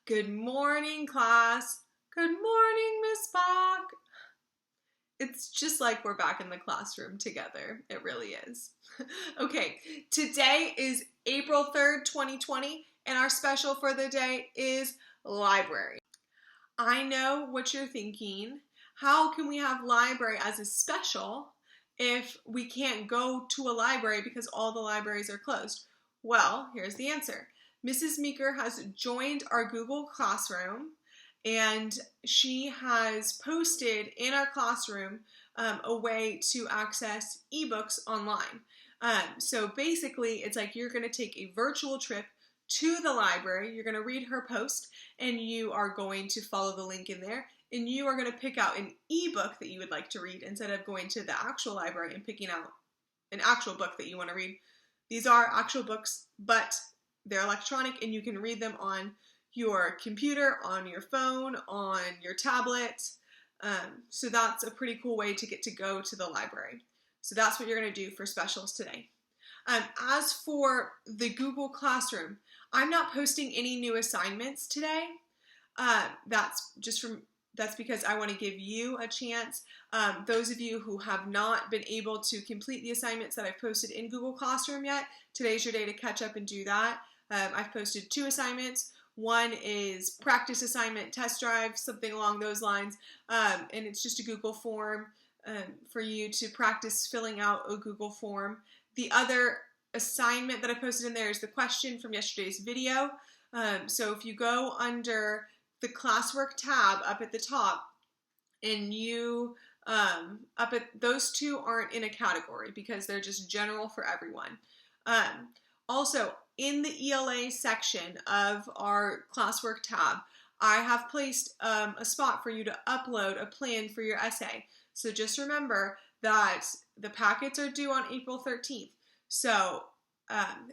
Good morning, class. Good morning, Miss Bach. It's just like we're back in the classroom together. It really is. Okay, today is April 3rd, 2020, and our special for the day is library. I know what you're thinking. How can we have library as a special if we can't go to a library because all the libraries are closed? Well, here's the answer. Mrs. Meeker has joined our Google Classroom, and she has posted in our classroom a way to access ebooks online. So basically, it's like you're going to take a virtual trip to the library. You're going to read her post, and you are going to follow the link in there, and you are going to pick out an ebook that you would like to read instead of going to the actual library and picking out an actual book that you want to read. These are actual books, but they're electronic, and you can read them on your computer, on your phone, on your tablet. So that's a pretty cool way to get to go to the library. So that's what you're going to do for specials today. As for the Google Classroom, I'm not posting any new assignments today. That's because I want to give you a chance. Those of you who have not been able to complete the assignments that I've posted in Google Classroom yet, today's your day to catch up and do that. I've posted 2 assignments. One is practice assignment, test drive, something along those lines, and it's just a Google form for you to practice filling out a Google form. The other assignment that I posted in there is the question from yesterday's video. So if you go under the classwork tab up at the top, and you those 2 aren't in a category because they're just general for everyone. Also, in the ELA section of our classwork tab, I have placed a spot for you to upload a plan for your essay. So just remember that the packets are due on April 13th. So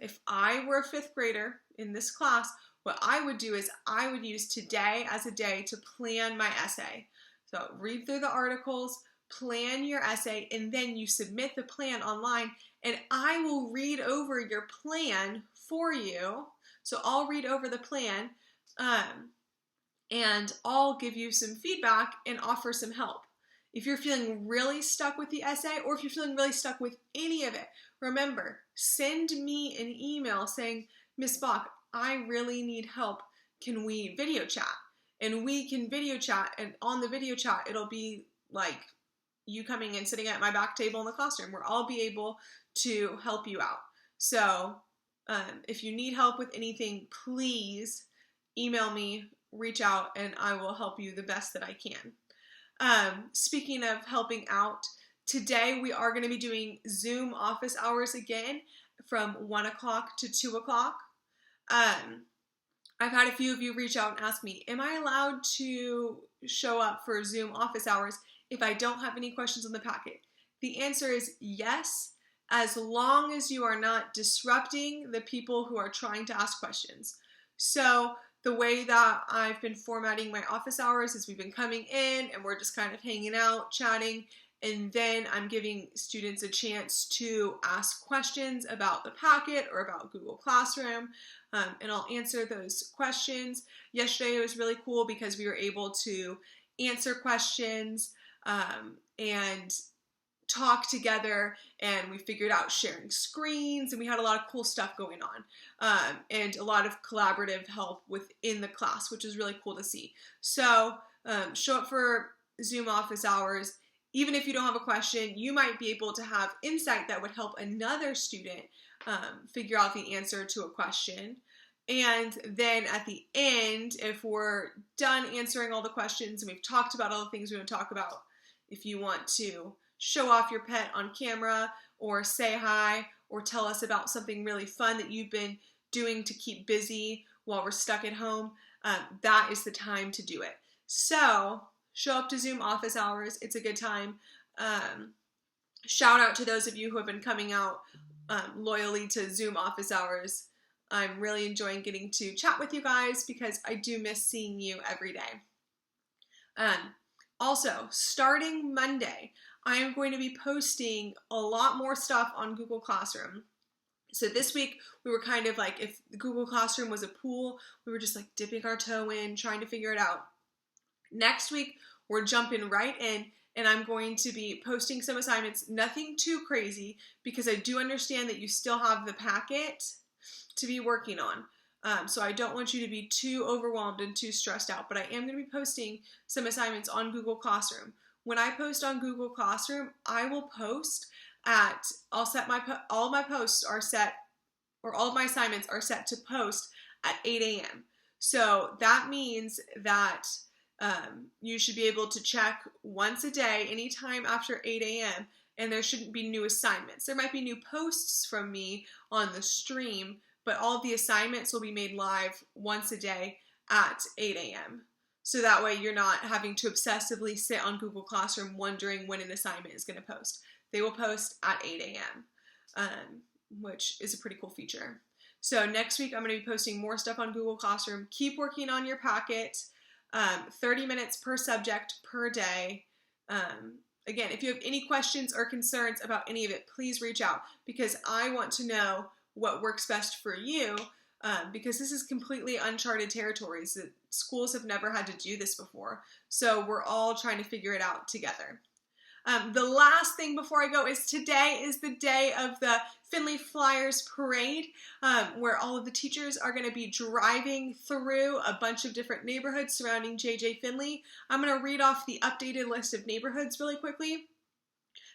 if I were a 5th grader in this class, what I would do is I would use today as a day to plan my essay. So read through the articles, plan your essay, and then you submit the plan online, and I will read over your plan for you. So I'll read over the plan, and I'll give you some feedback and offer some help. If you're feeling really stuck with the essay, or if you're feeling really stuck with any of it, remember, send me an email saying, Miss Bach, I really need help. Can we video chat? And we can video chat, and on the video chat, it'll be like you coming and sitting at my back table in the classroom where I'll be able to help you out. So if you need help with anything, please email me, reach out, and I will help you the best that I can. Speaking of helping out, today we are going to be doing Zoom office hours again from 1 o'clock to 2 o'clock. I've had a few of you reach out and ask me, am I allowed to show up for Zoom office hours if I don't have any questions on the packet? The answer is yes, as long as you are not disrupting the people who are trying to ask questions. So the way that I've been formatting my office hours is we've been coming in and we're just kind of hanging out, chatting, and then I'm giving students a chance to ask questions about the packet or about Google Classroom, and I'll answer those questions. Yesterday it was really cool because we were able to answer questions and talk together, and we figured out sharing screens, and we had a lot of cool stuff going on, and a lot of collaborative help within the class, which is really cool to see. So show up for Zoom office hours. Even if you don't have a question, you might be able to have insight that would help another student figure out the answer to a question. And then at the end, if we're done answering all the questions and we've talked about all the things we want to talk about, if you want to show off your pet on camera or say hi or tell us about something really fun that you've been doing to keep busy while we're stuck at home, that is the time to do it. So show up to Zoom office hours. It's a good time. Shout out to those of you who have been coming out loyally to Zoom office hours. I'm really enjoying getting to chat with you guys because I do miss seeing you every day. Also, starting Monday, I am going to be posting a lot more stuff on Google Classroom. So this week we were kind of like, if Google Classroom was a pool, we were just like dipping our toe in, trying to figure it out. Next week, we're jumping right in, and I'm going to be posting some assignments, nothing too crazy, because I do understand that you still have the packet to be working on. So I don't want you to be too overwhelmed and too stressed out, but I am going to be posting some assignments on Google Classroom. When I post on Google Classroom, I will post at, all my posts are set, or all of my assignments are set to post at 8 a.m. So that means that you should be able to check once a day, anytime after 8 a.m., and there shouldn't be new assignments. There might be new posts from me on the stream, but all of the assignments will be made live once a day at 8 a.m. So that way you're not having to obsessively sit on Google Classroom wondering when an assignment is going to post. They will post at 8 a.m., which is a pretty cool feature. So next week I'm going to be posting more stuff on Google Classroom. Keep working on your packet. 30 minutes per subject per day. Again, if you have any questions or concerns about any of it, please reach out, because I want to know what works best for you, because this is completely uncharted territories. Schools have never had to do this before, so we're all trying to figure it out together. The last thing before I go is today is the day of the Findlay Flyers Parade, where all of the teachers are going to be driving through a bunch of different neighborhoods surrounding J.J. Findlay. I'm going to read off the updated list of neighborhoods really quickly.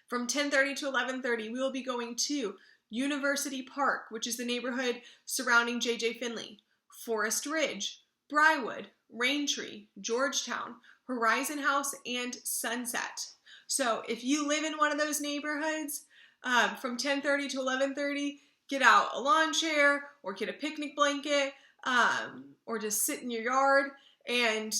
From 10:30 to 11:30, we will be going to University Park, which is the neighborhood surrounding J.J. Findlay, Forest Ridge, Briarwood, Raintree, Georgetown, Horizon House, and Sunset. So if you live in one of those neighborhoods, from 10:30 to 11:30, get out a lawn chair or get a picnic blanket, or just sit in your yard and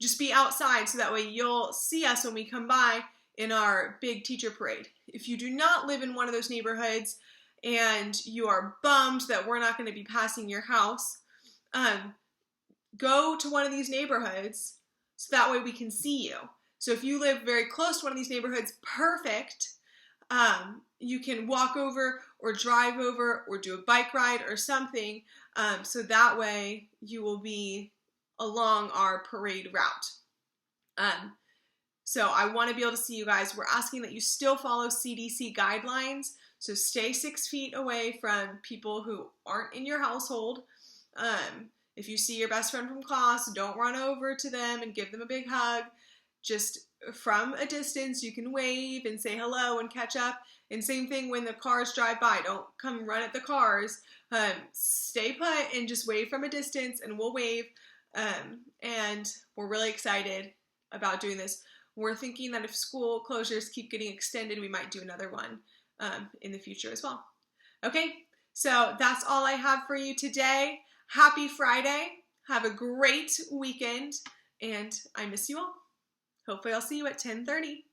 just be outside, so that way you'll see us when we come by in our big teacher parade. If you do not live in one of those neighborhoods and you are bummed that we're not going to be passing your house, go to one of these neighborhoods so that way we can see you. So if you live very close to one of these neighborhoods, perfect. You can walk over or drive over or do a bike ride or something, so that way you will be along our parade route. So I want to be able to see you guys. We're asking that you still follow CDC guidelines, so stay 6 feet away from people who aren't in your household. If you see your best friend from class, don't run over to them and give them a big hug. Just from a distance, you can wave and say hello and catch up. And same thing when the cars drive by. Don't come run at the cars. Stay put and just wave from a distance, and we'll wave. And we're really excited about doing this. We're thinking that if school closures keep getting extended, we might do another one in the future as well. Okay, so that's all I have for you today. Happy Friday. Have a great weekend, and I miss you all. Hopefully I'll see you at 10:30.